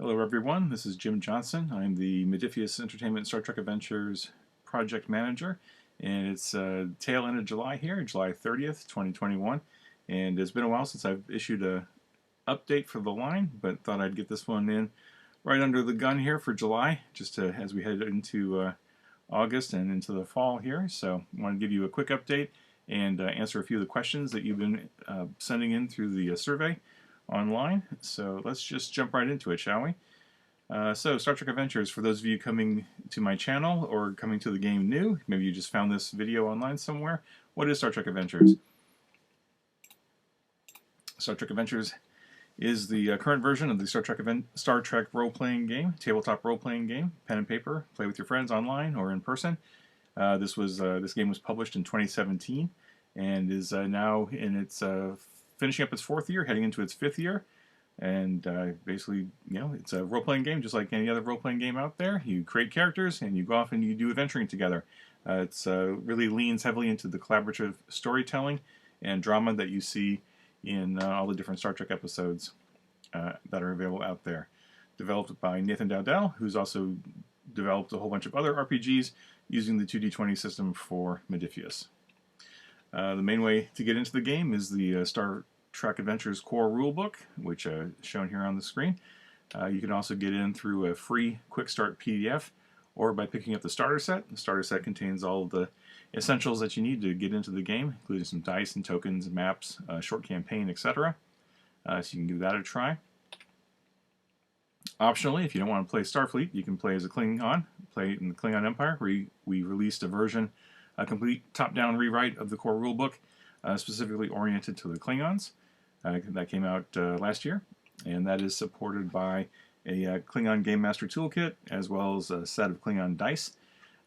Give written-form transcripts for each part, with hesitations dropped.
Hello everyone, this is Jim Johnson. I'm the Modiphius Entertainment Star Trek Adventures Project Manager, and it's tail end of July here, July 30th, 2021, and it's been a while since I've issued a update for the line, but thought I'd get this one in right under the gun here for July, just as we head into August and into the fall here. So I want to give you a quick update and answer a few of the questions that you've been sending in through the survey online. So let's just jump right into it, shall we? So Star Trek Adventures, for those of you coming to my channel or coming to the game new, maybe you just found this video online somewhere, what is Star Trek Adventures? Star Trek Adventures is the current version of the Star Trek role-playing game, tabletop role-playing game, pen and paper, play with your friends online or in person. This game was published in 2017 and is now in its finishing up its 4th year, heading into its 5th year. And basically, it's a role-playing game just like any other role-playing game out there. You create characters and you go off and you do adventuring together. It's really leans heavily into the collaborative storytelling and drama that you see in all the different Star Trek episodes that are available out there. Developed by Nathan Dowdell, who's also developed a whole bunch of other RPGs using the 2D20 system for Modiphius. The main way to get into the game is the Star Trek Adventures core rulebook, which is shown here on the screen. You can also get in through a free quick start PDF or by picking up the starter set. The starter set contains all of the essentials that you need to get into the game, including some dice and tokens, maps, short campaign, etc. So you can give that a try. Optionally, if you don't want to play Starfleet, you can play as a Klingon, play in the Klingon Empire. We released a complete top-down rewrite of the core rulebook, specifically oriented to the Klingons. That came out last year, and that is supported by a Klingon Game Master Toolkit, as well as a set of Klingon dice.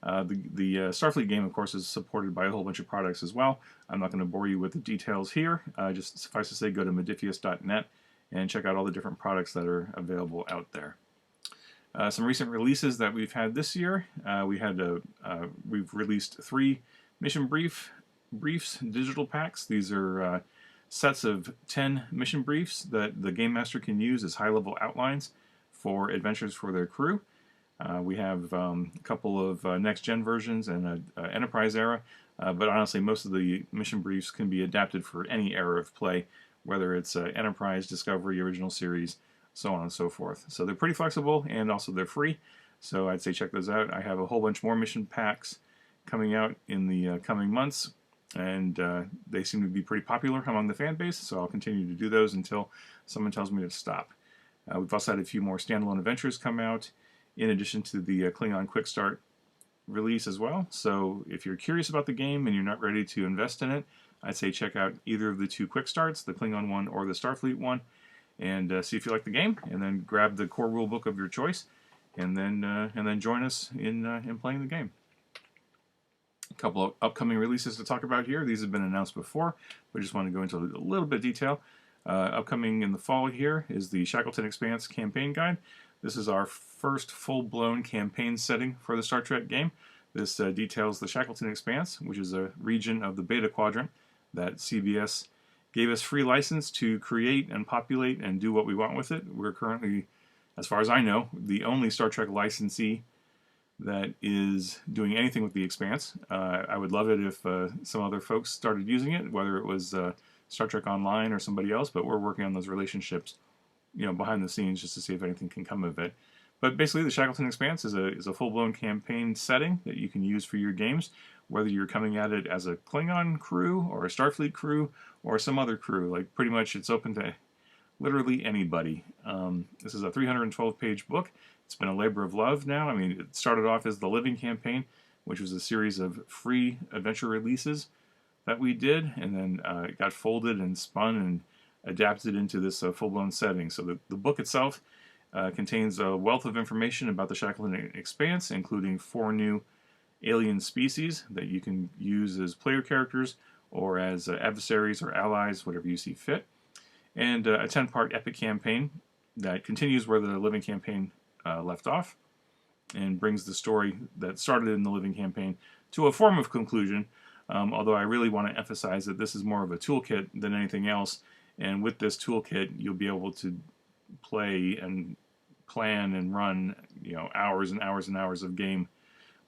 The Starfleet game, of course, is supported by a whole bunch of products as well. I'm not going to bore you with the details here. Just suffice to say, go to modiphius.net and check out all the different products that are available out there. Some recent releases that we've had this year. We've released 3 mission briefs, digital packs. These are sets of 10 mission briefs that the Game Master can use as high-level outlines for adventures for their crew. We have a couple of next-gen versions and an Enterprise era, but honestly, most of the mission briefs can be adapted for any era of play, whether it's Enterprise, Discovery, Original Series, so on and so forth. So they're pretty flexible, and also they're free, so I'd say check those out. I have a whole bunch more mission packs coming out in the coming months, and they seem to be pretty popular among the fan base, so I'll continue to do those until someone tells me to stop. We've also had a few more standalone adventures come out, in addition to the Klingon Quick Start release as well. So if you're curious about the game and you're not ready to invest in it, I'd say check out either of the 2 Quick Starts, the Klingon one or the Starfleet one, and see if you like the game, and then grab the core rulebook of your choice, and then join us in playing the game. A couple of upcoming releases to talk about here. These have been announced before, but I just want to go into a little bit of detail. Upcoming in the fall here is the Shackleton Expanse campaign guide. This is our first full-blown campaign setting for the Star Trek game. This details the Shackleton Expanse, which is a region of the Beta Quadrant that CBS gave us free license to create and populate and do what we want with it. We're currently, as far as I know, the only Star Trek licensee that is doing anything with the Expanse. I would love it if some other folks started using it, whether it was Star Trek Online or somebody else, but we're working on those relationships, behind the scenes, just to see if anything can come of it. But basically, the Shackleton Expanse is a full-blown campaign setting that you can use for your games, whether you're coming at it as a Klingon crew or a Starfleet crew or some other crew. Like, pretty much it's open to literally anybody. This is a 312-page book. It's been a labor of love now. I mean, it started off as the Living Campaign, which was a series of free adventure releases that we did, and then it got folded and spun and adapted into this full-blown setting. So the book itself contains a wealth of information about the Shackleton Expanse, including 4 new alien species that you can use as player characters or as adversaries or allies, whatever you see fit, and a 10-part epic campaign that continues where the Living Campaign left off and brings the story that started in the Living Campaign to a form of conclusion, although I really want to emphasize that this is more of a toolkit than anything else, and with this toolkit you'll be able to play and plan and run, hours and hours and hours of game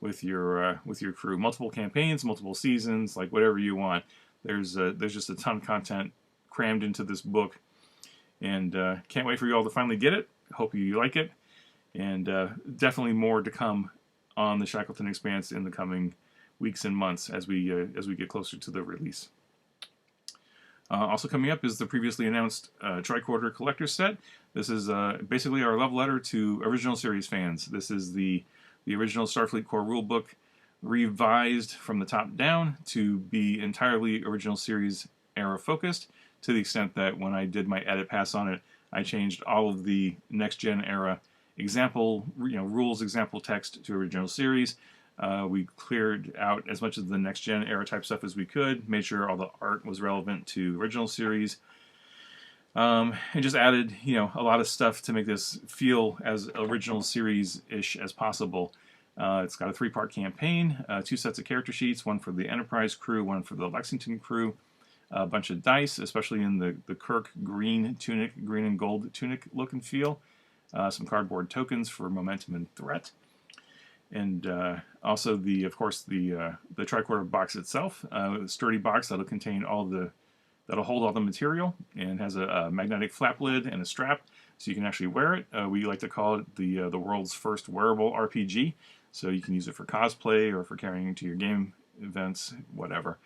with your crew. Multiple campaigns, multiple seasons, like whatever you want. There's just a ton of content crammed into this book, and can't wait for you all to finally get it. Hope you like it, and definitely more to come on the Shackleton Expanse in the coming weeks and months as we get closer to the release. Also coming up is the previously announced Tricorder Collector Set. This is basically our love letter to original series fans. This is the original Starfleet core rulebook revised from the top down to be entirely original series era focused, to the extent that when I did my edit pass on it, I changed all of the next gen era example rules example text to original series. We cleared out as much of the next gen era type stuff as we could, made sure all the art was relevant to original series, and just added a lot of stuff to make this feel as original series-ish as possible. It's got a 3-part campaign, 2 sets of character sheets, one for the Enterprise crew, one for the Lexington crew, a bunch of dice, especially in the Kirk green and gold tunic look and feel, some cardboard tokens for momentum and threat, and also of course the tricorder box itself, a sturdy box that'll contain that'll hold all the material, and has a magnetic flap lid and a strap, so you can actually wear it. We like to call it the world's first wearable RPG, so you can use it for cosplay or for carrying to your game events, whatever.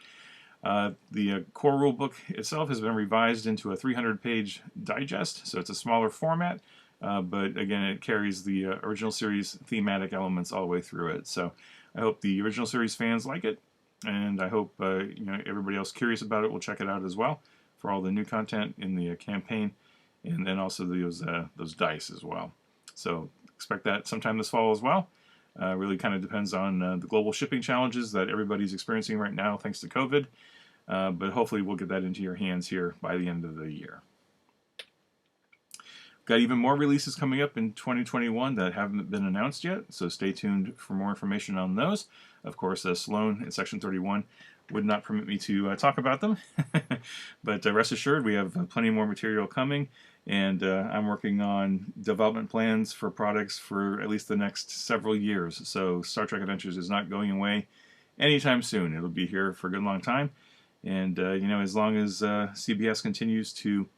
The core rulebook itself has been revised into a 300-page digest, so it's a smaller format, but again, it carries the original series thematic elements all the way through it. So I hope the original series fans like it, and I hope everybody else curious about it will check it out as well for all the new content in the campaign, and then also those dice as well. So expect that sometime this fall as well. Really kind of depends on the global shipping challenges that everybody's experiencing right now thanks to COVID, but hopefully we'll get that into your hands here by the end of the year. Got even more releases coming up in 2021 that haven't been announced yet, so stay tuned for more information on those. Of course, Sloan in Section 31 would not permit me to talk about them, but rest assured we have plenty more material coming, and I'm working on development plans for products for at least the next several years. So Star Trek Adventures is not going away anytime soon. It'll be here for a good long time, and as long as CBS continues to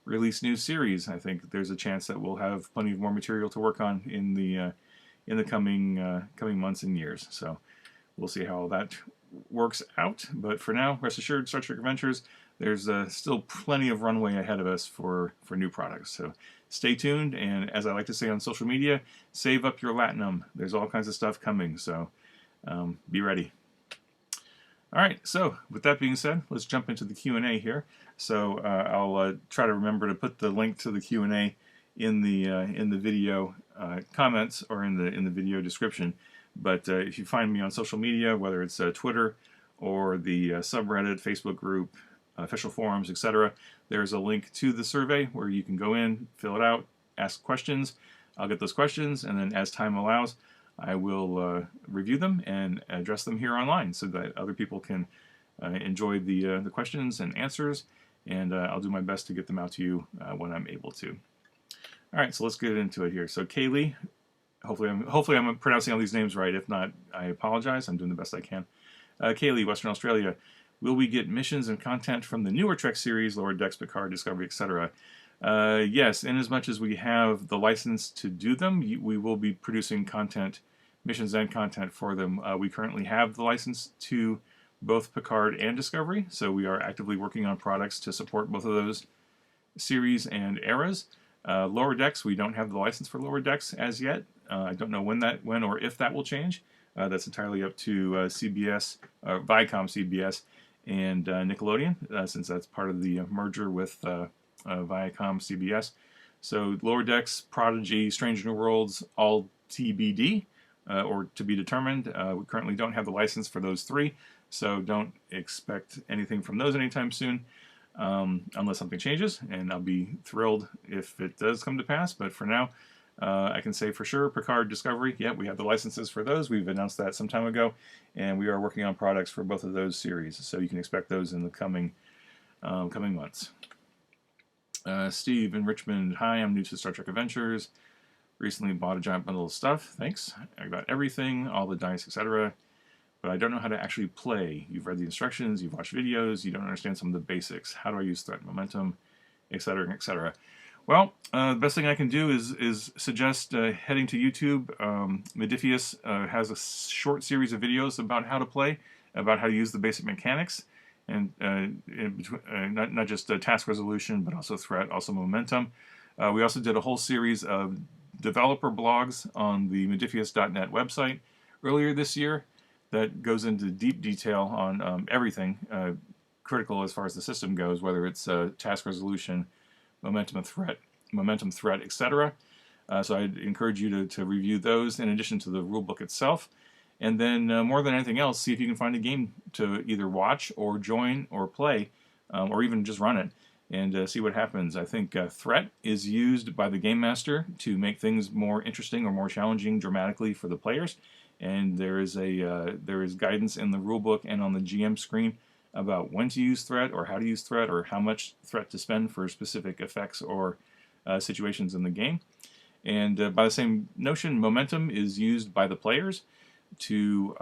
release new series, I think there's a chance that we'll have plenty of more material to work on in the coming months and years. So we'll see how that works out. But for now, rest assured, Star Trek Adventures, there's still plenty of runway ahead of us for new products. So stay tuned, and as I like to say on social media, save up your latinum. There's all kinds of stuff coming, so be ready. All right, so with that being said, let's jump into the Q&A here. So I'll try to remember to put the link to the Q&A in the video comments or in the video description. But if you find me on social media, whether it's Twitter or the subreddit, Facebook group, official forums, etc., there's a link to the survey where you can go in, fill it out, ask questions. I'll get those questions, and then as time allows, I will review them and address them here online so that other people can enjoy the questions and answers, and I'll do my best to get them out to you when I'm able to. All right, so let's get into it here. So Kaylee, hopefully I'm pronouncing all these names right. If not, I apologize. I'm doing the best I can. Kaylee, Western Australia, will we get missions and content from the newer Trek series, Lower Decks, Picard, Discovery, etc.? Yes, in as much as we have the license to do them, we will be producing content, missions and content for them. We currently have the license to both Picard and Discovery, so we are actively working on products to support both of those series and eras. Lower Decks, we don't have the license for Lower Decks as yet. I don't know when or if that will change. That's entirely up to CBS, Viacom CBS, and Nickelodeon, since that's part of the merger with Viacom CBS. So Lower Decks, Prodigy, Strange New Worlds, all TBD, or to be determined. We currently don't have the license for those 3, so don't expect anything from those anytime soon, unless something changes, and I'll be thrilled if it does come to pass. But for now, I can say for sure, Picard, Discovery, yeah, we have the licenses for those. We've announced that some time ago, and we are working on products for both of those series, so you can expect those in the coming months. Steve in Richmond, hi, I'm new to Star Trek Adventures. Recently bought a giant bundle of stuff. Thanks. I got everything, all the dice, etc. But I don't know how to actually play. You've read the instructions, you've watched videos, you don't understand some of the basics. How do I use threat and momentum, etc., etc. Well, the best thing I can do is suggest heading to YouTube. Modifius has a short series of videos about how to play, about how to use the basic mechanics, and not just task resolution, but also threat, also momentum. We also did a whole series of developer blogs on the Modifius.net website earlier this year that goes into deep detail on everything critical as far as the system goes, whether it's task resolution, momentum threat, etc. So I'd encourage you to review those in addition to the rulebook itself. And then more than anything else, see if you can find a game to either watch or join or play, or even just run it and see what happens. I think threat is used by the game master to make things more interesting or more challenging dramatically for the players. And there is guidance in the rulebook and on the GM screen about when to use threat or how to use threat or how much threat to spend for specific effects or situations in the game. And by the same notion, momentum is used by the players to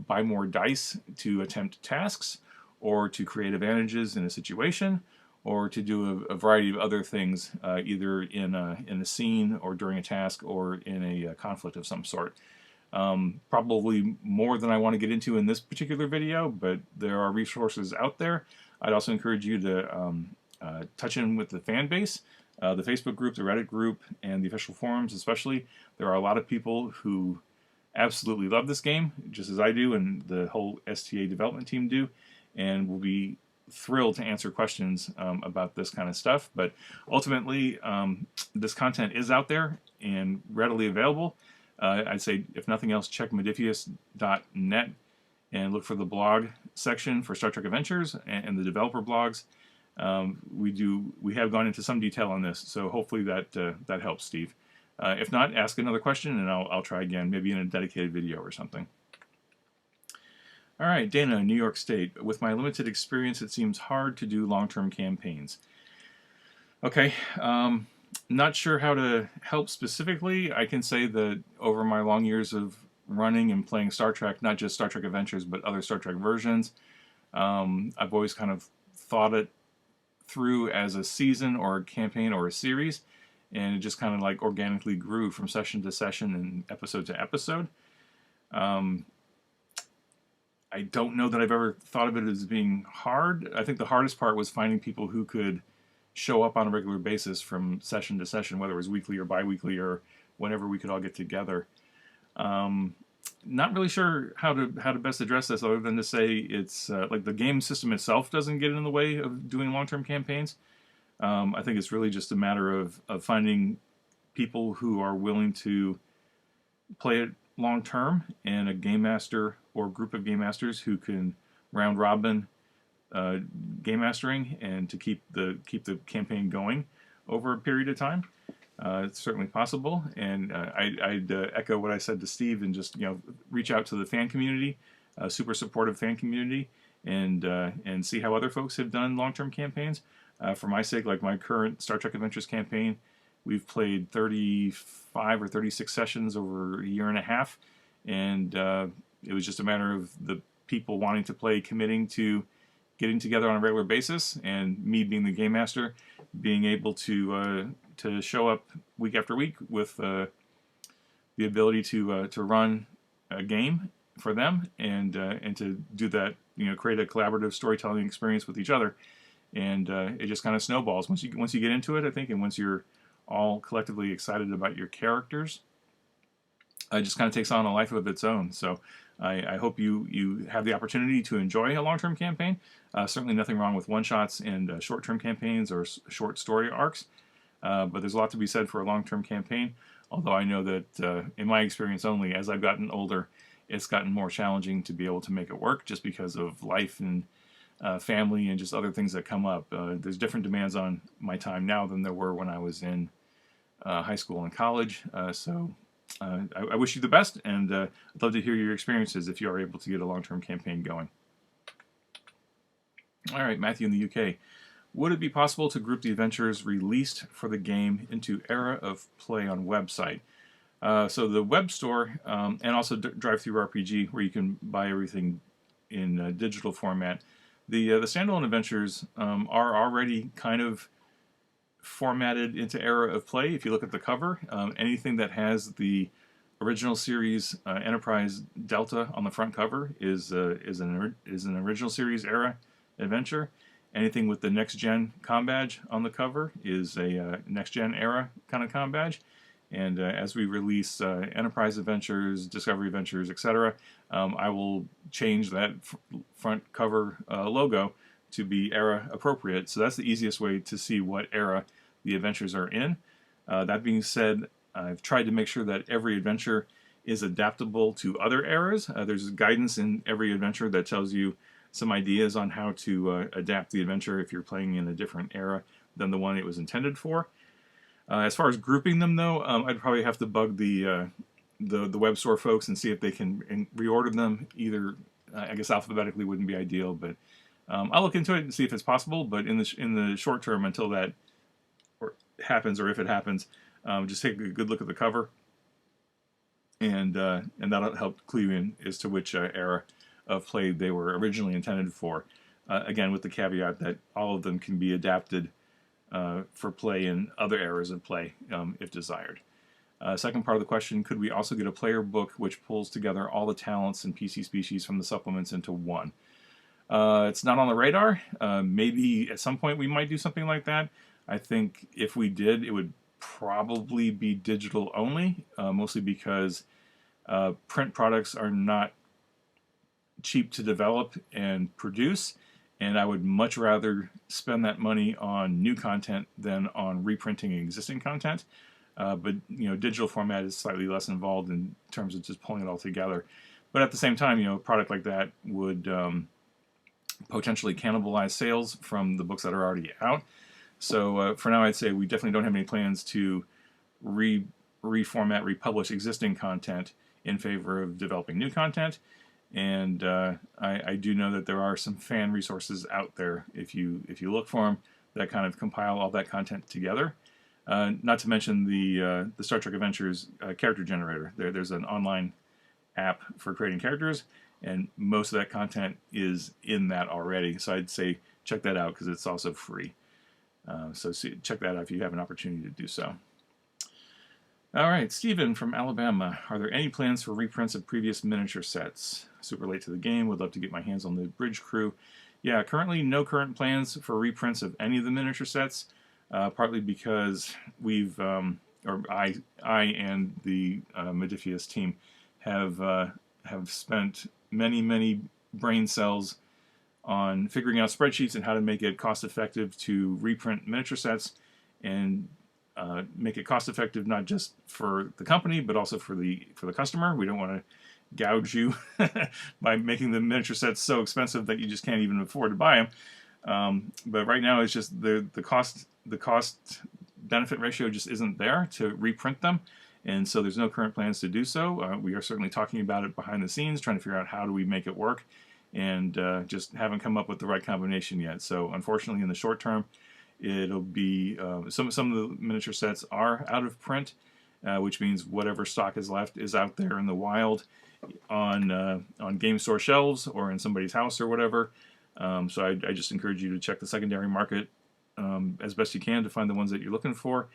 buy more dice to attempt tasks or to create advantages in a situation or to do a variety of other things, either in a scene or during a task or in a conflict of some sort. Probably more than I want to get into in this particular video, but there are resources out there. I'd also encourage you to touch in with the fan base, the Facebook group, the Reddit group, and the official forums especially. There are a lot of people who absolutely love this game, just as I do and the whole STA development team do, and will be thrilled to answer questions about this kind of stuff. But ultimately, this content is out there and readily available. I'd say, if nothing else, check Modifius.net and look for the blog section for Star Trek Adventures and the developer blogs. We have gone into some detail on this, so hopefully that helps, Steve. If not, ask another question and I'll try again, maybe in a dedicated video or something. All right, Dana, New York State. With my limited experience, it seems hard to do long-term campaigns. Okay. Not sure how to help specifically. I can say that over my long years of running and playing Star Trek, not just Star Trek Adventures, but other Star Trek versions, I've always kind of thought it through as a season or a campaign or a series, and it just kind of like organically grew from session to session and episode to episode. I don't know that I've ever thought of it as being hard. I think the hardest part was finding people who could show up on a regular basis from session to session, whether it was weekly or bi-weekly or whenever we could all get together. Not really sure how to best address this other than to say it's like the game system itself doesn't get in the way of doing long-term campaigns. I think it's really just a matter of finding people who are willing to play it long-term and a game master or group of game masters who can round robin game mastering and to keep the campaign going over a period of time. It's certainly possible, and I'd echo what I said to Steve and just reach out to the fan community, super supportive fan community, and see how other folks have done long-term campaigns. For my sake, like my current Star Trek Adventures campaign, we've played 35 or 36 sessions over a year and a half, and it was just a matter of the people wanting to play, committing to getting together on a regular basis, and me being the game master, being able to show up week after week with the ability to run a game for them and to do that, create a collaborative storytelling experience with each other, and it just kind of snowballs once you get into it, I think, and once you're all collectively excited about your characters, it just kind of takes on a life of its own. So I hope you have the opportunity to enjoy a long-term campaign. Certainly nothing wrong with one-shots and short-term campaigns or short story arcs, but there's a lot to be said for a long-term campaign, although I know that in my experience only, as I've gotten older, it's gotten more challenging to be able to make it work just because of life and family and just other things that come up. There's different demands on my time now than there were when I was in high school and college, so I wish you the best, and I'd love to hear your experiences if you are able to get a long-term campaign going. All right, Matthew in the UK. Would it be possible to group the adventures released for the game into era of play on website? So the web store and also Drive-Thru RPG, where you can buy everything in digital format. The standalone adventures are already kind of formatted into Era of Play. If you look at the cover, anything that has the original series Enterprise Delta on the front cover is an original series Era adventure. Anything with the next gen com badge on the cover is a next gen Era kind of com badge. And as we release Enterprise Adventures, Discovery Adventures, etc., I will change that front cover logo to be Era appropriate. So that's the easiest way to see what Era the adventures are in. That being said, I've tried to make sure that every adventure is adaptable to other eras. There's guidance in every adventure that tells you some ideas on how to adapt the adventure if you're playing in a different era than the one it was intended for. As far as grouping them, though, I'd probably have to bug the web store folks and see if they can reorder them. Either, I guess alphabetically wouldn't be ideal, but I'll look into it and see if it's possible. But in the short term, until that happens, or if it happens, just take a good look at the cover, and that'll help clue you in as to which era of play they were originally intended for. Again, with the caveat that all of them can be adapted for play in other eras of play if desired. Second part of the question, could we also get a player book which pulls together all the talents and PC species from the supplements into one? It's not on the radar. Maybe at some point we might do something like that. I think if we did, it would probably be digital only, mostly because print products are not cheap to develop and produce, and I would much rather spend that money on new content than on reprinting existing content. But digital format is slightly less involved in terms of just pulling it all together. But at the same time, a product like that would potentially cannibalize sales from the books that are already out. So for now, I'd say we definitely don't have any plans to reformat, republish existing content in favor of developing new content. And I do know that there are some fan resources out there, if you look for them, that kind of compile all that content together. Not to mention the Star Trek Adventures character generator. There's an online app for creating characters, and most of that content is in that already. So I'd say check that out because it's also free. So check that out if you have an opportunity to do so. All right, Stephen from Alabama. Are there any plans for reprints of previous miniature sets? Super late to the game. Would love to get my hands on the Bridge Crew. Yeah, currently no current plans for reprints of any of the miniature sets. Partly because we've, or I and the Modiphius team have spent many brain cells on figuring out spreadsheets and how to make it cost effective to reprint miniature sets and make it cost effective not just for the company but also for the customer. We don't want to gouge you by making the miniature sets so expensive that you just can't even afford to buy them. But right now it's just the cost benefit ratio just isn't there to reprint them, and so there's no current plans to do so. We are certainly talking about it behind the scenes, trying to figure out how do we make it work, and just haven't come up with the right combination yet. So unfortunately in the short term it'll be some of the miniature sets are out of print, which means whatever stock is left is out there in the wild on game store shelves or in somebody's house or whatever. So I just encourage you to check the secondary market as best you can to find the ones that you're looking for,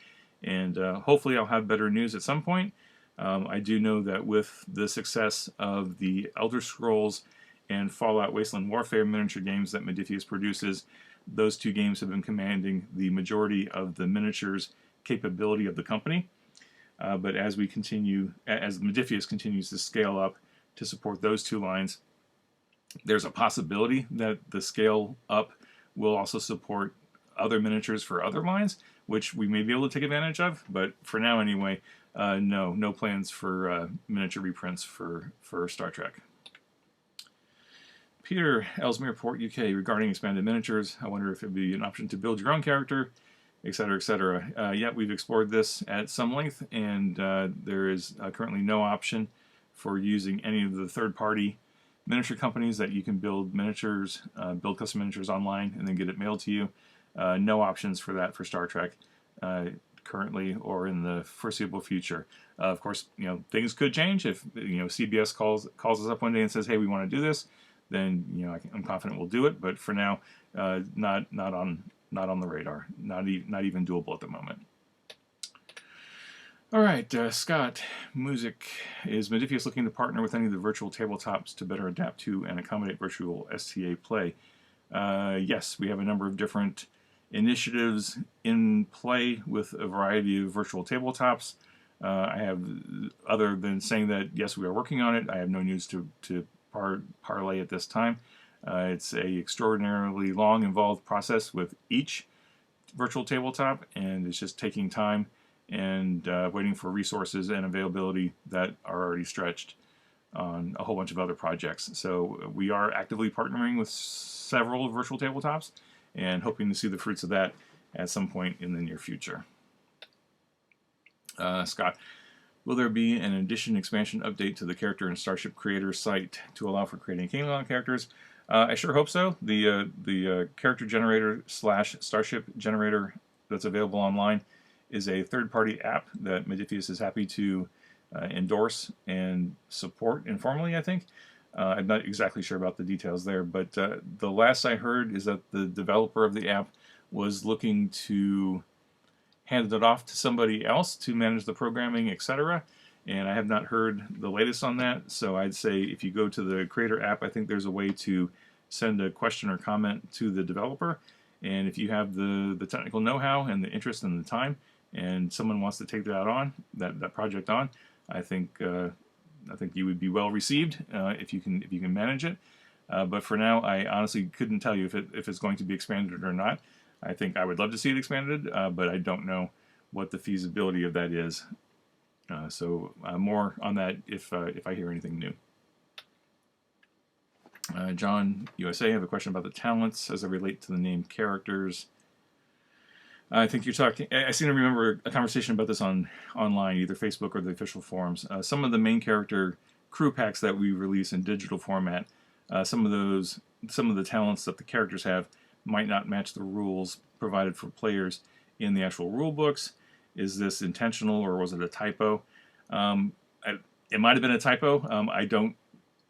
and hopefully I'll have better news at some point. I do know that with the success of the Elder Scrolls and Fallout Wasteland Warfare miniature games that Modiphius produces, those two games have been commanding the majority of the miniatures capability of the company. But as Modiphius continues to scale up to support those two lines, there's a possibility that the scale up will also support other miniatures for other lines, which we may be able to take advantage of. But for now anyway, no plans for miniature reprints for Star Trek. Peter, Ellesmere Port, UK, regarding expanded miniatures, I wonder if it would be an option to build your own character, etc., etc. Yeah, we've explored this at some length, and there is currently no option for using any of the third-party miniature companies that you can build miniatures, build custom miniatures online, and then get it mailed to you. No options for that for Star Trek. currently or in the foreseeable future. Of course, things could change if CBS calls us up one day and says, "Hey, we want to do this." Then I'm confident we'll do it. But for now, not on the radar. Not even doable at the moment. All right, Scott, music. Is Modiphius looking to partner with any of the virtual tabletops to better adapt to and accommodate virtual STA play? Yes, we have a number of different initiatives in play with a variety of virtual tabletops. I have, other than saying that, yes, we are working on it, I have no news to parlay at this time. It's a extraordinarily long, involved process with each virtual tabletop, and it's just taking time and waiting for resources and availability that are already stretched on a whole bunch of other projects. So we are actively partnering with several virtual tabletops and hoping to see the fruits of that at some point in the near future. Scott, will there be an addition, expansion, update to the character and Starship Creator site to allow for creating Klingon characters? I sure hope so. The character generator / Starship generator that's available online is a third-party app that Modiphius is happy to endorse and support informally, I think. I'm not exactly sure about the details there, but the last I heard is that the developer of the app was looking to hand it off to somebody else to manage the programming, etc. And I have not heard the latest on that, so I'd say if you go to the Creator app, I think there's a way to send a question or comment to the developer, and if you have the technical know-how and the interest and the time, and someone wants to take that project on, I think you would be well received if you can manage it. But for now, I honestly couldn't tell you if it's going to be expanded or not. I think I would love to see it expanded, but I don't know what the feasibility of that is. So more on that if I hear anything new. John USA, I have a question about the talents as they relate to the named characters. I think you're talking. I seem to remember a conversation about this online, either Facebook or the official forums. Some of the main character crew packs that we release in digital format, some of the talents that the characters have might not match the rules provided for players in the actual rule books. Is this intentional or was it a typo? It might have been a typo.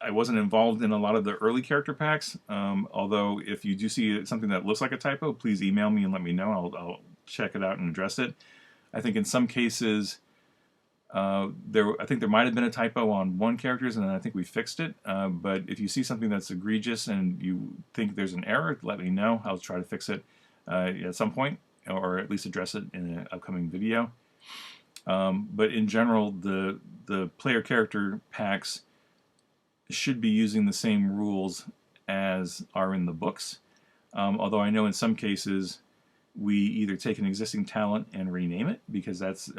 I wasn't involved in a lot of the early character packs. Although if you do see something that looks like a typo, please email me and let me know. I'll check it out and address it. I think in some cases, I think there might have been a typo on one character's, and then I think we fixed it. But if you see something that's egregious and you think there's an error, let me know. I'll try to fix it at some point, or at least address it in an upcoming video. But in general, the player character packs should be using the same rules as are in the books. Although I know in some cases we either take an existing talent and rename it, because that's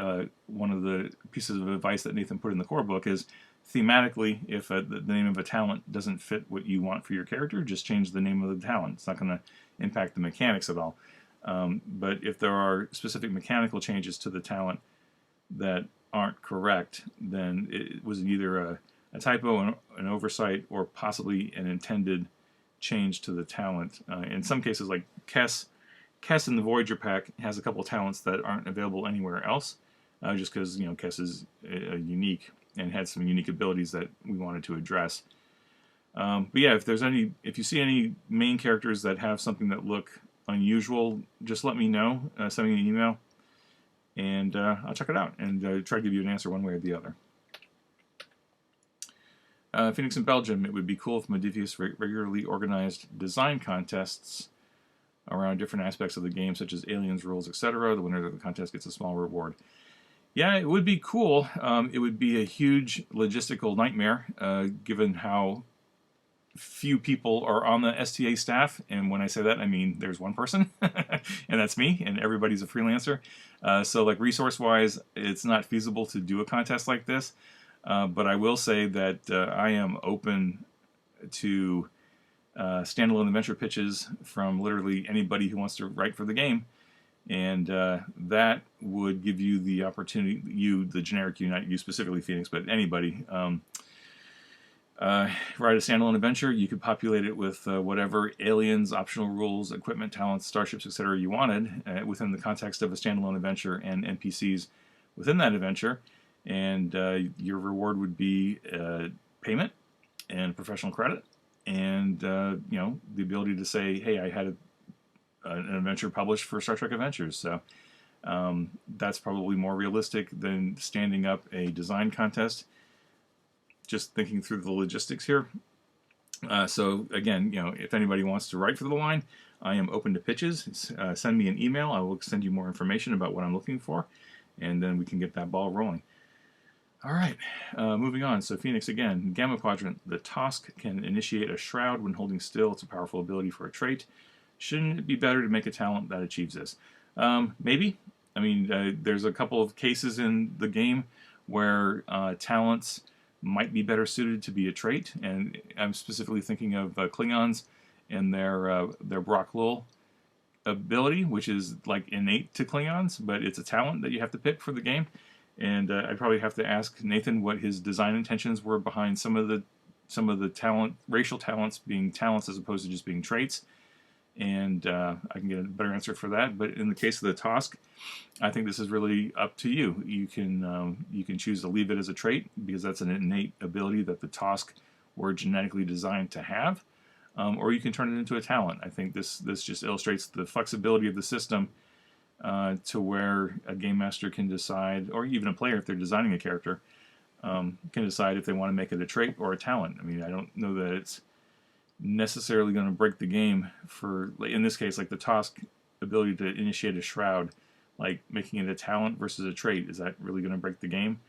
one of the pieces of advice that Nathan put in the core book is thematically, if the name of a talent doesn't fit what you want for your character, just change the name of the talent. It's not going to impact the mechanics at all. But if there are specific mechanical changes to the talent that aren't correct, then it was either a typo, an oversight, or possibly an intended change to the talent. In some cases, like Kess in the Voyager pack has a couple talents that aren't available anywhere else, just because Kess is unique and had some unique abilities that we wanted to address. But yeah, if you see any main characters that have something that look unusual, just let me know. Send me an email, and I'll check it out and try to give you an answer one way or the other. Phoenix in Belgium, it would be cool if Modiphius regularly organized design contests around different aspects of the game, such as aliens, rules, etc. The winner of the contest gets a small reward. Yeah, it would be cool. It would be a huge logistical nightmare, given how few people are on the STA staff. And when I say that, I mean there's one person, and that's me, and everybody's a freelancer. So like resource-wise, it's not feasible to do a contest like this. But I will say that I am open to standalone adventure pitches from literally anybody who wants to write for the game, and that would give you the opportunity, the generic you, not you specifically, Phoenix, but anybody, write a standalone adventure, you could populate it with whatever aliens, optional rules, equipment, talents, starships, etc. you wanted within the context of a standalone adventure and NPCs within that adventure, and your reward would be payment and professional credit, and you know, the ability to say, hey, I had an adventure published for Star Trek Adventures. So that's probably more realistic than standing up a design contest. Just thinking through the logistics here. So again, you know, if anybody wants to write for the line, I am open to pitches. Send me an email. I will send you more information about what I'm looking for, and then we can get that ball rolling. All right, moving on. So Phoenix again, Gamma Quadrant. The Tosk can initiate a shroud when holding still. It's a powerful ability for a trait. Shouldn't it be better to make a talent that achieves this? Maybe. I mean, there's a couple of cases in the game where talents might be better suited to be a trait, and I'm specifically thinking of Klingons and their Brock Lul ability, which is like innate to Klingons, but it's a talent that you have to pick for the game. And I'd probably have to ask Nathan what his design intentions were behind some of the talent, racial talents being talents as opposed to just being traits. And I can get a better answer for that. But in the case of the Tosk, I think this is really up to you. You can choose to leave it as a trait because that's an innate ability that the Tosk were genetically designed to have, or you can turn it into a talent. I think this just illustrates the flexibility of the system to where a game master can decide, or even a player if they're designing a character, can decide if they want to make it a trait or a talent. I mean, I don't know that it's necessarily going to break the game for, in this case, like the Tosk ability to initiate a shroud, like making it a talent versus a trait. Is that really going to break the game?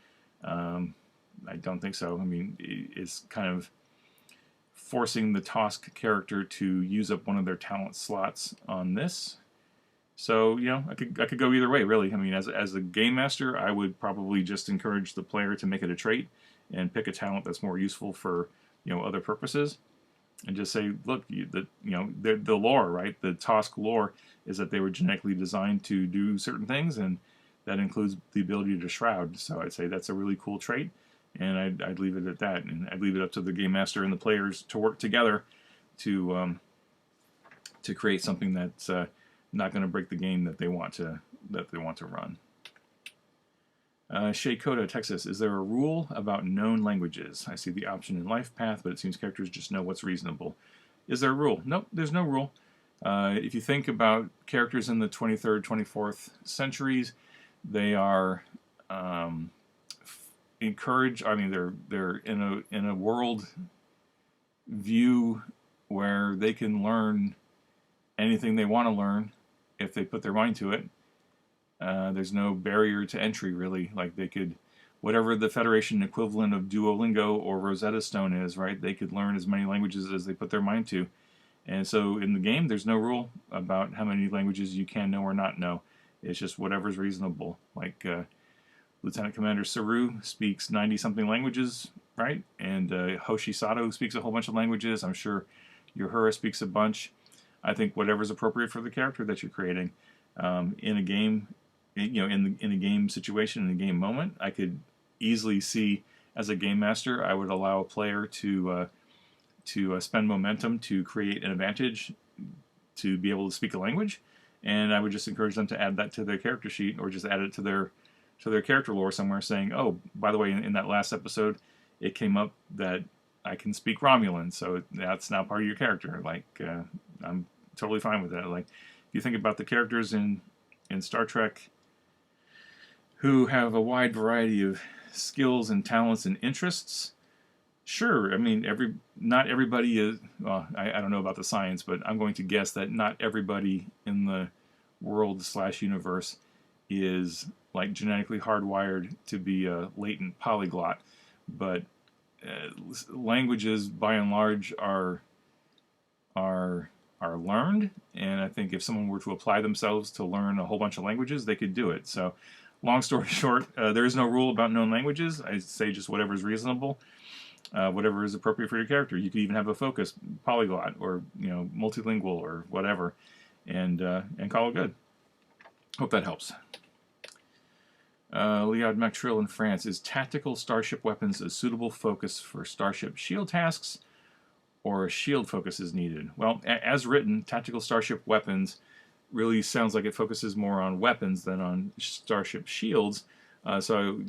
I don't think so. I mean, it's kind of forcing the Tosk character to use up one of their talent slots on this. So, you know, I could go either way, really. I mean, as a game master, I would probably just encourage the player to make it a trait and pick a talent that's more useful for, you know, other purposes. And just say, look, the lore, right? The Tosk lore is that they were genetically designed to do certain things, and that includes the ability to shroud. So I'd say that's a really cool trait, and I'd leave it at that. And I'd leave it up to the game master and the players to work together to create something that's not going to break the game that they want to run. Shea Coda, Texas. Is there a rule about known languages? I see the option in life path, but it seems characters just know what's reasonable. Is there a rule? Nope, there's no rule. If you think about characters in the 23rd, 24th centuries, they are encouraged. I mean, they're in a world view where they can learn anything they want to learn if they put their mind to it. There's no barrier to entry, really. Like, they could, whatever the Federation equivalent of Duolingo or Rosetta Stone is, right? They could learn as many languages as they put their mind to. And so in the game, there's no rule about how many languages you can know or not know. It's just whatever's reasonable. Like, Lieutenant Commander Saru speaks 90-something languages, right? And Hoshi Sato speaks a whole bunch of languages. I'm sure Uhura speaks a bunch. I think whatever's appropriate for the character that you're creating. In a game, you know, in a game situation, in a game moment, I could easily see, as a game master, I would allow a player to spend momentum to create an advantage to be able to speak a language, and I would just encourage them to add that to their character sheet, or just add it to their character lore somewhere, saying, oh, by the way, in that last episode, it came up that I can speak Romulan, so that's now part of your character. Like, I'm totally fine with that. Like, you think about the characters in Star Trek who have a wide variety of skills and talents and interests. Sure, I mean, not everybody is, well, I don't know about the science, but I'm going to guess that not everybody in the world/universe is like genetically hardwired to be a latent polyglot. But languages, by and large, are learned, and I think if someone were to apply themselves to learn a whole bunch of languages, they could do it. So, long story short, there is no rule about known languages. I say just whatever is reasonable, whatever is appropriate for your character. You could even have a focus polyglot, or, you know, multilingual, or whatever, and call it good. Hope that helps. Liad Mactrill in France. Is tactical starship weapons a suitable focus for starship shield tasks, or a shield focus is needed? Well, as written, tactical starship weapons really sounds like it focuses more on weapons than on starship shields. So,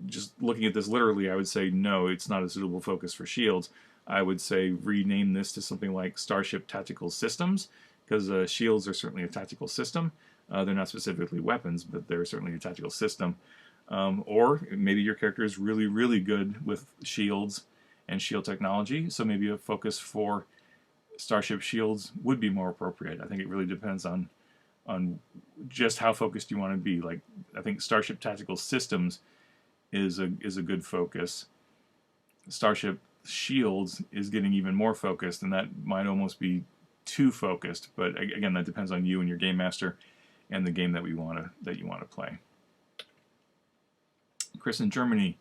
just looking at this literally, I would say no, it's not a suitable focus for shields. I would say rename this to something like Starship Tactical Systems, because shields are certainly a tactical system. They're not specifically weapons, but they're certainly a tactical system. Or maybe your character is really, really good with shields and shield technology, so maybe a focus for Starship Shields would be more appropriate. I think it really depends on just how focused you want to be. Like, I think Starship Tactical Systems is a good focus. Starship Shields is getting even more focused, and that might almost be too focused. But again, that depends on you and your game master and the game that you want to play. Chris in Germany,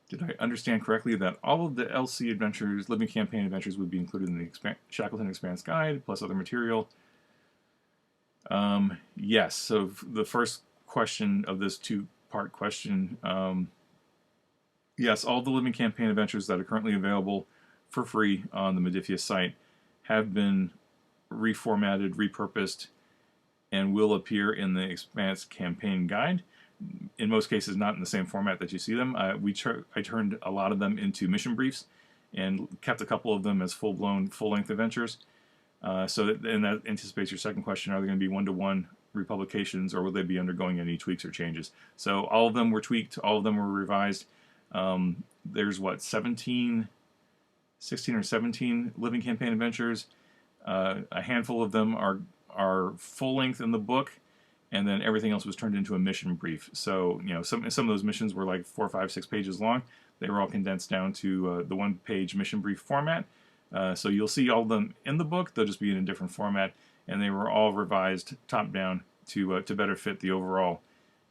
did I understand correctly that all of the LC adventures, Living Campaign adventures, would be included in the Shackleton Expanse guide plus other material? Yes. So the first question of this two-part question. Yes, all the Living Campaign adventures that are currently available for free on the Modiphius site have been reformatted, repurposed, and will appear in the Expanse campaign guide. In most cases, not in the same format that you see them. I turned a lot of them into mission briefs and kept a couple of them as full-blown, full-length adventures. And that anticipates your second question: are they going to be one-to-one republications, or will they be undergoing any tweaks or changes? So all of them were tweaked, all of them were revised. There's 16 or 17 Living Campaign adventures. A handful of them are full length in the book, and then everything else was turned into a mission brief. So some of those missions were like 4, 5, 6 pages long. They were all condensed down to the one-page mission brief format. So you'll see all of them in the book. They'll just be in a different format, and they were all revised top down to better fit the overall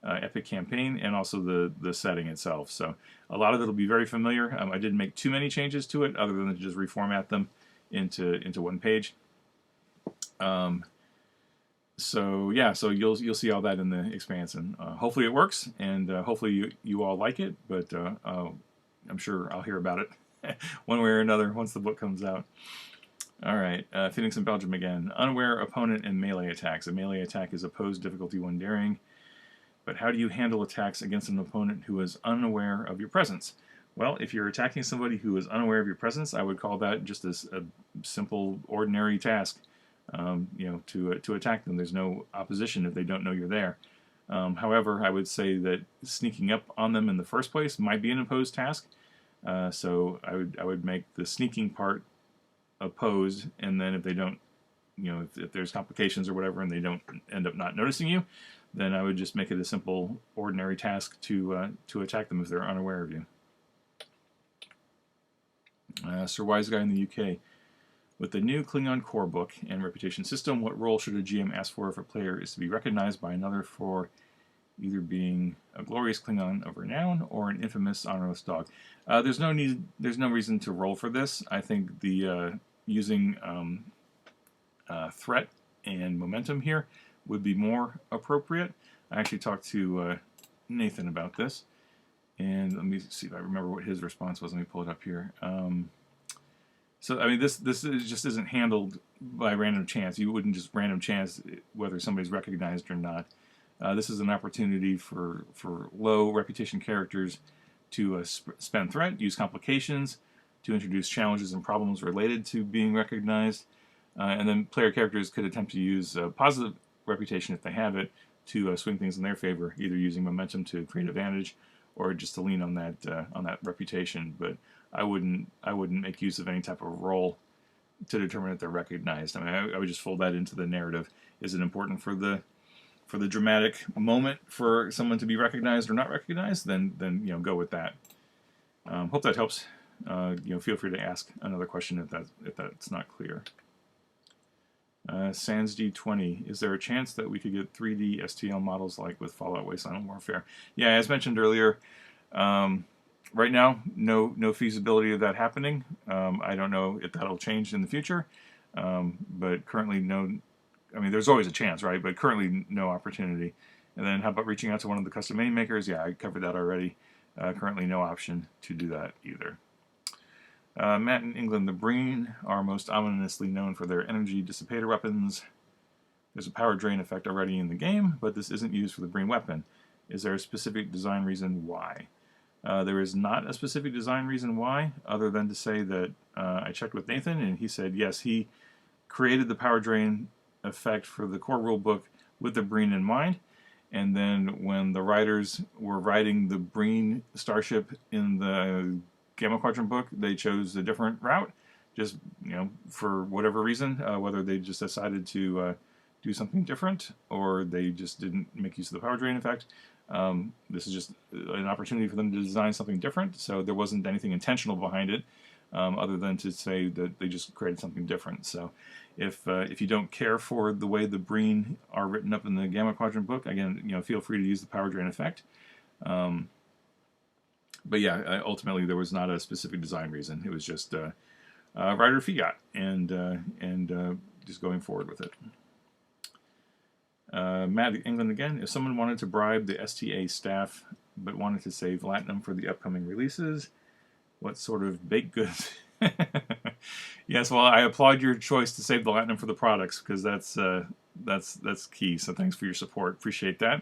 epic campaign and also the setting itself. So a lot of it will be very familiar. I didn't make too many changes to it other than to just reformat them into one page. So yeah, so you'll see all that in the Expanse, and hopefully it works, and hopefully you all like it. But I'm sure I'll hear about it one way or another once the book comes out. All right, Phoenix in Belgium again. Unaware opponent and melee attacks. A melee attack is opposed difficulty 1 daring. But how do you handle attacks against an opponent who is unaware of your presence? Well, if you're attacking somebody who is unaware of your presence, I would call that just a simple, ordinary task. To attack them. There's no opposition if they don't know you're there. However, I would say that sneaking up on them in the first place might be an opposed task. So I would make the sneaking part opposed, and then if they don't, if there's complications or whatever, and they don't end up not noticing you, then I would just make it a simple, ordinary task to attack them if they're unaware of you. Sir Wise Guy in the UK. With the new Klingon core book and reputation system, what role should a GM ask for if a player is to be recognized by another for either being a glorious Klingon of renown or an infamous honorless dog? There's no reason to roll for this. I think the using threat and momentum here would be more appropriate. I actually talked to Nathan about this, and let me see if I remember what his response was. Let me pull it up here. So I mean, this just isn't handled by random chance. You wouldn't just random chance whether somebody's recognized or not. This is an opportunity for low reputation characters to spend threat, use complications, to introduce challenges and problems related to being recognized, and then player characters could attempt to use positive reputation if they have it to swing things in their favor, either using momentum to create advantage or just to lean on that reputation. But I wouldn't make use of any type of roll to determine if they're recognized. I mean, I would just fold that into the narrative. Is it important for the dramatic moment for someone to be recognized or not recognized? Then go with that. Hope that helps. Feel free to ask another question if that's not clear. Sans D20. Is there a chance that we could get 3D STL models like with Fallout Wasteland Warfare? Yeah, as mentioned earlier. Right now, no feasibility of that happening. I don't know if that'll change in the future, but currently no. I mean, there's always a chance, right? But currently no opportunity. And then how about reaching out to one of the custom mini makers? Yeah, I covered that already. Currently no option to do that either. Matt in England, the Breen are most ominously known for their energy dissipator weapons. There's a power drain effect already in the game, but this isn't used for the Breen weapon. Is there a specific design reason why? There is not a specific design reason why, other than to say that I checked with Nathan, and he said yes, he created the power drain effect for the core rulebook with the Breen in mind, and then when the writers were writing the Breen starship in the Gamma Quadrant book, they chose a different route, just for whatever reason, whether they just decided to do something different or they just didn't make use of the power drain effect. This is just an opportunity for them to design something different, so there wasn't anything intentional behind it, other than to say that they just created something different. So if you don't care for the way the Breen are written up in the Gamma Quadrant book, again, feel free to use the power drain effect. But yeah, ultimately there was not a specific design reason. It was just writer fiat and just going forward with it. Matt England again, if someone wanted to bribe the STA staff but wanted to save Latinum for the upcoming releases, what sort of baked goods? Yes, well, I applaud your choice to save the Latinum for the products, because that's key. So thanks for your support. Appreciate that.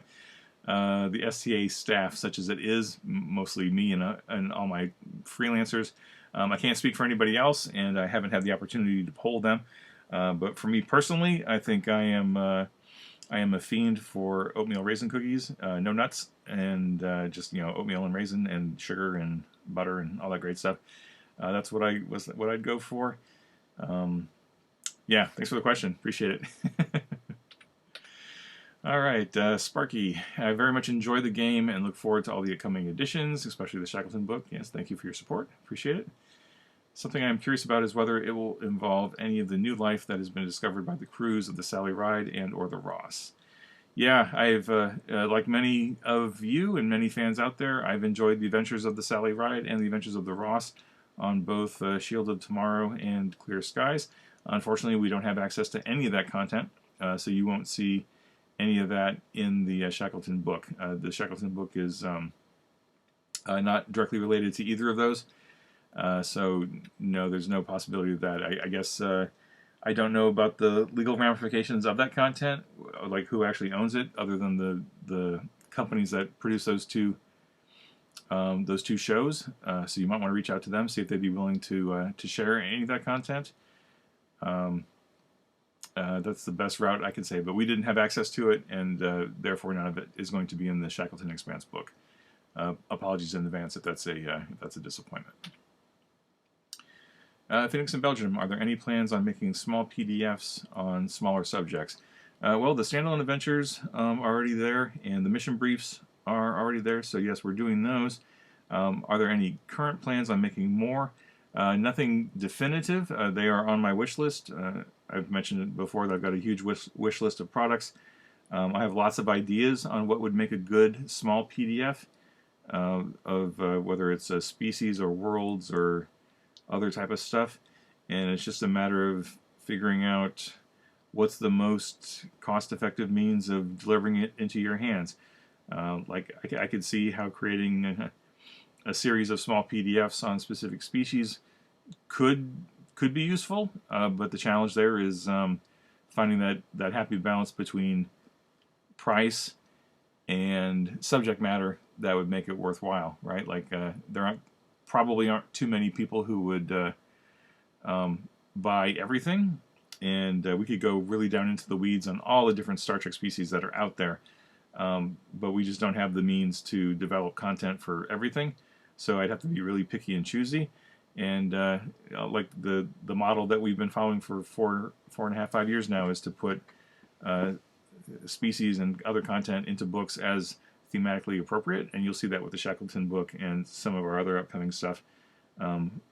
The STA staff, such as it is, mostly me and all my freelancers. I can't speak for anybody else, and I haven't had the opportunity to poll them. But for me personally, I think I am a fiend for oatmeal raisin cookies, no nuts, and just oatmeal and raisin and sugar and butter and all that great stuff. That's what I'd go for. Yeah, thanks for the question. Appreciate it. All right, Sparky. I very much enjoy the game and look forward to all the upcoming editions, especially the Shackleton book. Yes, thank you for your support. Appreciate it. Something I'm curious about is whether it will involve any of the new life that has been discovered by the crews of the Sally Ride and or the Ross. Yeah, I've, like many of you and many fans out there, I've enjoyed the adventures of the Sally Ride and the adventures of the Ross on both Shield of Tomorrow and Clear Skies. Unfortunately, we don't have access to any of that content, so you won't see any of that in the Shackleton book. The Shackleton book is not directly related to either of those. So no, there's no possibility of that. I guess I don't know about the legal ramifications of that content, like who actually owns it, other than the companies that produce those two shows. So you might want to reach out to them, see if they'd be willing to share any of that content. That's the best route I can say, but we didn't have access to it, and therefore none of it is going to be in the Shackleton Expanse book. Apologies in advance if that's a disappointment. Phoenix in Belgium, are there any plans on making small PDFs on smaller subjects? Well, the standalone adventures are already there, and the mission briefs are already there, so yes, we're doing those. Are there any current plans on making more? Nothing definitive. They are on my wish list. I've mentioned it before that I've got a huge wish list of products. I have lots of ideas on what would make a good small PDF of whether it's species or worlds or other type of stuff, and it's just a matter of figuring out what's the most cost-effective means of delivering it into your hands. Like I could see how creating a series of small PDFs on specific species could be useful, but the challenge there is finding that happy balance between price and subject matter that would make it worthwhile, right? Like there probably aren't too many people who would buy everything, and we could go really down into the weeds on all the different Star Trek species that are out there, but we just don't have the means to develop content for everything, so I'd have to be really picky and choosy. And like the model that we've been following for 4.5, 5 years now is to put species and other content into books as thematically appropriate, and you'll see that with the Shackleton book and some of our other upcoming stuff,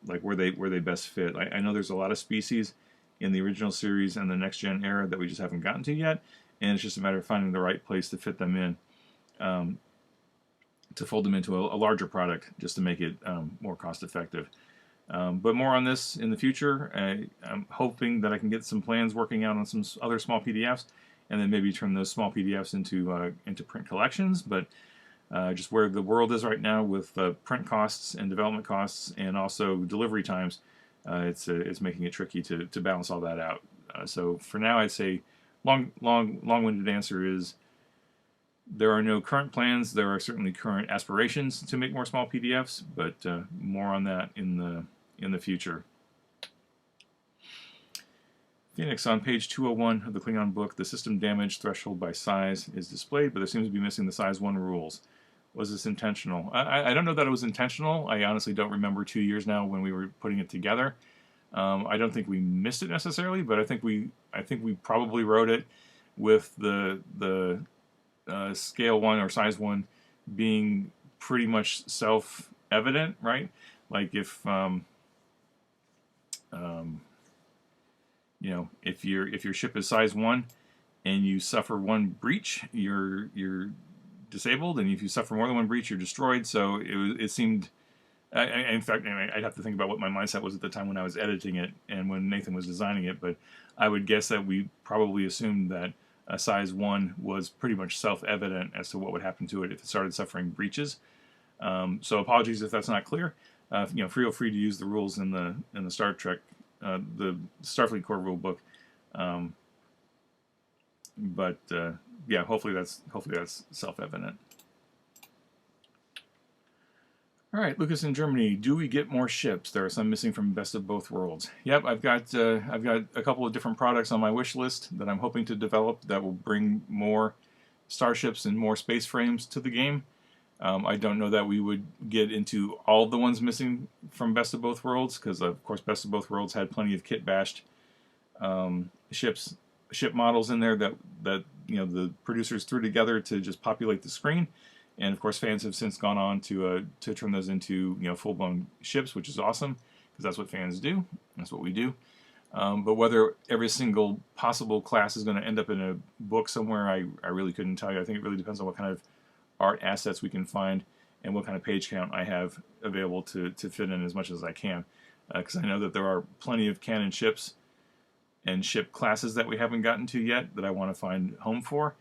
like where they best fit. I know there's a lot of species in the original series and the next gen era that we just haven't gotten to yet, and it's just a matter of finding the right place to fit them in, to fold them into a larger product, just to make it more cost effective. But more on this in the future. I'm hoping that I can get some plans working out on some other small PDFs, and then maybe turn those small PDFs into print collections. But just where the world is right now with print costs and development costs and also delivery times, it's making it tricky to balance all that out. So for now, I'd say long-winded answer is there are no current plans. There are certainly current aspirations to make more small PDFs, but more on that in the future. Phoenix, on page 201 of the Klingon book, the system damage threshold by size is displayed, but there seems to be missing the size 1 rules. Was this intentional? I don't know that it was intentional. I honestly don't remember 2 years now when we were putting it together. I don't think we missed it necessarily, but I think we probably wrote it with the scale 1 or size 1 being pretty much self-evident, right? Like if you know, if your ship is size 1 and you suffer 1 breach, you're disabled, and if you suffer more than 1 breach, you're destroyed. So it seemed. In fact, I'd have to think about what my mindset was at the time when I was editing it and when Nathan was designing it, but I would guess that we probably assumed that a size 1 was pretty much self-evident as to what would happen to it if it started suffering breaches. So apologies if that's not clear. You know, feel free to use the rules in the Star Trek, the Starfleet core rule book. But yeah, hopefully that's self-evident. All right, Lucas in Germany. Do we get more ships? There are some missing from Best of Both Worlds. Yep, I've got a couple of different products on my wish list that I'm hoping to develop that will bring more starships and more space frames to the game. I don't know that we would get into all of the ones missing from Best of Both Worlds, because of course Best of Both Worlds had plenty of kit bashed ship models in there that you know the producers threw together to just populate the screen. And of course, fans have since gone on to turn those into, you know, full-blown ships, which is awesome because that's what fans do. That's what we do. But whether every single possible class is going to end up in a book somewhere, I really couldn't tell you. I think it really depends on what kind of art assets we can find and what kind of page count I have available to fit in as much as I can. Because I know that there are plenty of canon ships and ship classes that we haven't gotten to yet that I want to find home for.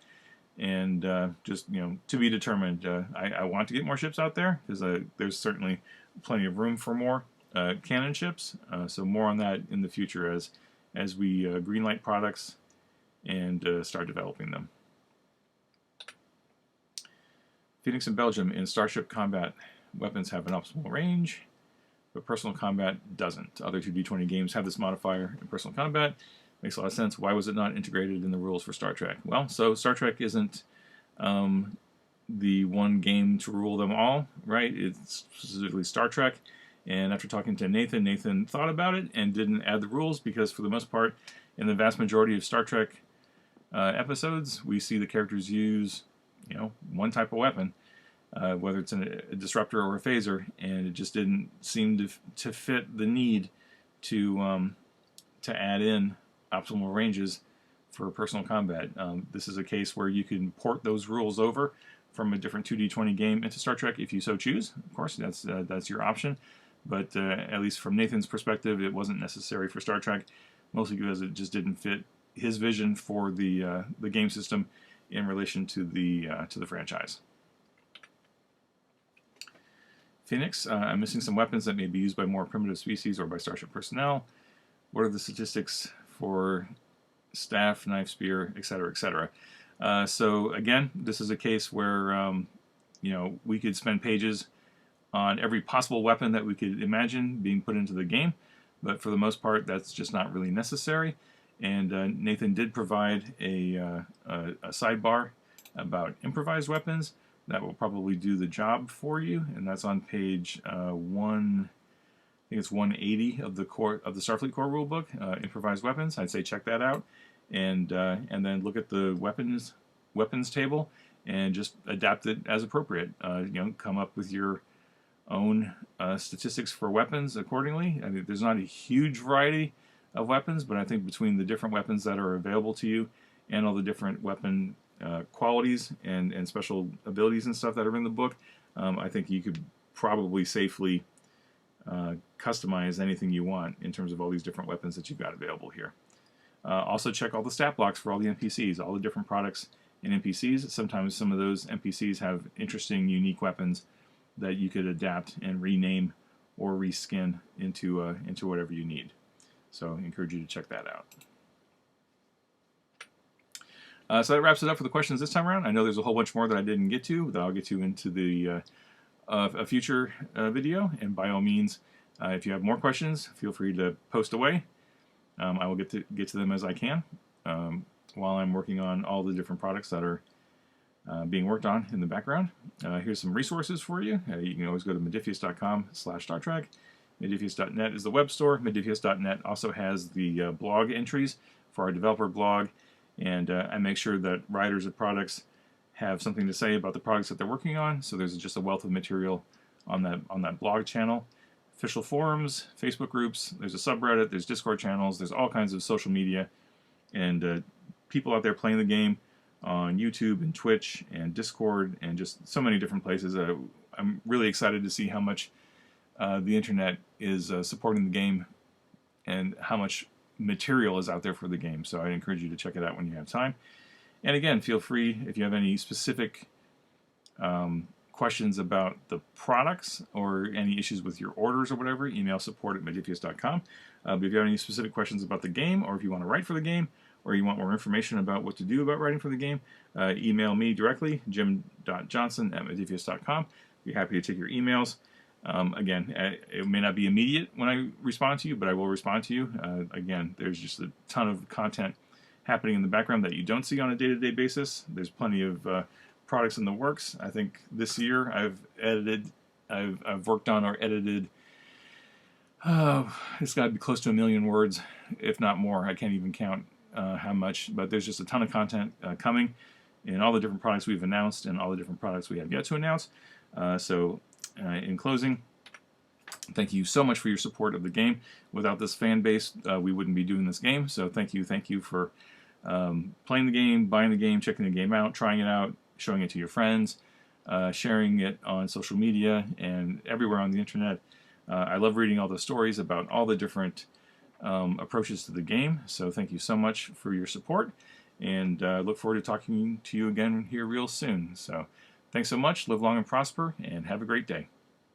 And just, you know, to be determined. I want to get more ships out there because there's certainly plenty of room for more canon ships. So more on that in the future as we greenlight products and start developing them. Phoenix in Belgium. In Starship Combat, weapons have an optimal range, but Personal Combat doesn't. Other 2D20 games have this modifier in Personal Combat. Makes a lot of sense. Why was it not integrated in the rules for Star Trek? Well, so Star Trek isn't the one game to rule them all, right? It's specifically Star Trek. And after talking to Nathan thought about it and didn't add the rules because for the most part, in the vast majority of Star Trek episodes, we see the characters use, you know, one type of weapon, whether it's a disruptor or a phaser, and it just didn't seem to fit the need to add in optimal ranges for Personal Combat. This is a case where you can port those rules over from a different 2D20 game into Star Trek if you so choose. Of course, that's your option. But at least from Nathan's perspective, it wasn't necessary for Star Trek, mostly because it just didn't fit his vision for the game system in relation to the franchise. Phoenix, I'm missing some weapons that may be used by more primitive species or by Starship personnel. What are the statistics for staff, knife, spear, etc., etc.? So again, this is a case where you know, we could spend pages on every possible weapon that we could imagine being put into the game, but for the most part, that's just not really necessary. And Nathan did provide a sidebar about improvised weapons that will probably do the job for you, and that's on page 180 of the Starfleet core rulebook, Improvised Weapons. I'd say check that out, and then look at the weapons table and just adapt it as appropriate. You know, come up with your own statistics for weapons accordingly. I mean, there's not a huge variety of weapons, but I think between the different weapons that are available to you and all the different weapon qualities and special abilities and stuff that are in the book, I think you could probably safely customize anything you want in terms of all these different weapons that you've got available here. Also check all the stat blocks for all the NPCs, all the different products and NPCs. Sometimes some of those NPCs have interesting, unique weapons that you could adapt and rename or reskin into whatever you need. So I encourage you to check that out. So that wraps it up for the questions this time around. I know there's a whole bunch more that I didn't get to that I'll get to into the a future video. And by all means, if you have more questions, feel free to post away. I will get to them as I can while I'm working on all the different products that are being worked on in the background. Here's some resources for you. You can always go to modiphius.com/Star Trek. Modiphius.net is the web store. Modiphius.net also has the blog entries for our developer blog, and I make sure that writers of products have something to say about the products that they're working on. So there's just a wealth of material on that blog channel. Official forums, Facebook groups, there's a subreddit, there's Discord channels, there's all kinds of social media, and people out there playing the game on YouTube and Twitch and Discord and just so many different places. I'm really excited to see how much the internet is supporting the game and how much material is out there for the game. So I encourage you to check it out when you have time. And again, feel free, if you have any specific questions about the products or any issues with your orders or whatever, email support@modiphius.com. But if you have any specific questions about the game, or if you want to write for the game, or you want more information about what to do about writing for the game, email me directly, jim.johnson@modiphius.com. Be happy to take your emails. Again, it may not be immediate when I respond to you, but I will respond to you. Again, there's just a ton of content happening in the background that you don't see on a day-to-day basis. There's plenty of products in the works. I think this year I've worked on or edited, it's got to be close to 1 million words, if not more. I can't even count how much, but there's just a ton of content coming in all the different products we've announced and all the different products we have yet to announce. In closing, thank you so much for your support of the game. Without this fan base, we wouldn't be doing this game. So thank you for playing the game, buying the game, checking the game out, trying it out, showing it to your friends, sharing it on social media and everywhere on the internet. I love reading all the stories about all the different approaches to the game. So thank you so much for your support, and look forward to talking to you again here real soon. So thanks so much, live long and prosper, and have a great day.